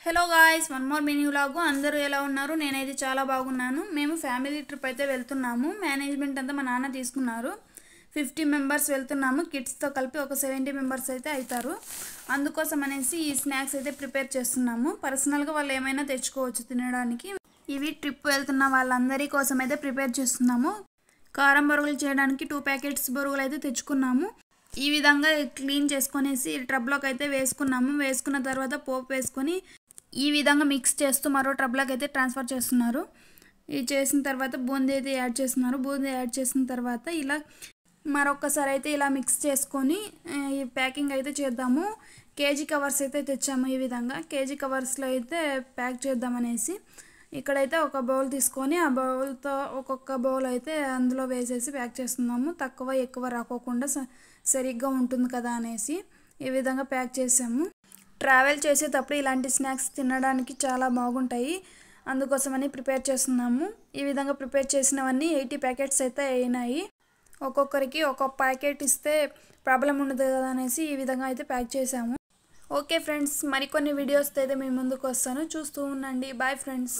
Hello guys, one more mini vlog. అందరూ ఎలా ఉన్నారు? నేనైతే చాలా బాగున్నాను. మేము ఫ్యామిలీ ట్రిప్ అయితే వెళ్తున్నాము. మేనేజ్మెంట్ అంతా మా నాన్న తీసుకున్నారు. 50 మెంబర్స్ వెళ్తున్నాము. కిడ్స్తో కలిపి ఒక 70 మెంబర్స్ అయితే అవుతారు. అందుకోసం అనేసి ఈ స్నాక్స్ అయితే ప్రిపేర్ చేస్తున్నాము. పర్సనల్గా వాళ్ళు ఏమైనా తెచ్చుకోవచ్చు తినడానికి. ఇవి ట్రిప్ వెళ్తున్న వాళ్ళందరి కోసం అయితే ప్రిపేర్ చేస్తున్నాము. కారం బొరుగులు చేయడానికి 2 ప్యాకెట్స్ బొరుగులు అయితే తెచ్చుకున్నాము. ఈ విధంగా క్లీన్ చేసుకునేసి ట్రబ్లోకి అయితే వేసుకున్నాము. వేసుకున్న తర్వాత పోపు వేసుకొని ఈ విధంగా మిక్స్ చేస్తూ మరో ట్రబ్లోకి అయితే ట్రాన్స్ఫర్ చేస్తున్నారు. ఇది చేసిన తర్వాత బూందీ అయితే యాడ్ చేస్తున్నారు. బూందీ యాడ్ చేసిన తర్వాత ఇలా మరొకసారి అయితే ఇలా మిక్స్ చేసుకొని ఈ ప్యాకింగ్ అయితే చేద్దాము. కేజీ కవర్స్ అయితే తెచ్చాము. ఈ విధంగా కేజీ కవర్స్లో అయితే ప్యాక్ చేద్దామనేసి ఇక్కడైతే ఒక బౌల్ తీసుకొని ఆ బౌల్తో ఒక్కొక్క బౌల్ అయితే అందులో వేసేసి ప్యాక్ చేస్తున్నాము. తక్కువ ఎక్కువ రాకోకుండా సరిగ్గా ఉంటుంది కదా అనేసి ఈ విధంగా ప్యాక్ చేసాము. ట్రావెల్ చేసేటప్పుడు ఇలాంటి స్నాక్స్ తినడానికి చాలా బాగుంటాయి. అందుకోసమని ప్రిపేర్ చేస్తున్నాము. ఈ విధంగా ప్రిపేర్ చేసినవన్నీ 80 ప్యాకెట్స్ అయితే అయినాయి. ఒక్కొక్కరికి ఒక్కొక్క ప్యాకెట్ ఇస్తే ప్రాబ్లం ఉండదు కదా అనేసి ఈ విధంగా అయితే ప్యాక్ చేసాము. ఓకే ఫ్రెండ్స్, మరికొన్ని వీడియోస్తో అయితే మీ ముందుకు వస్తాను. చూస్తూ ఉండండి. Bye friends.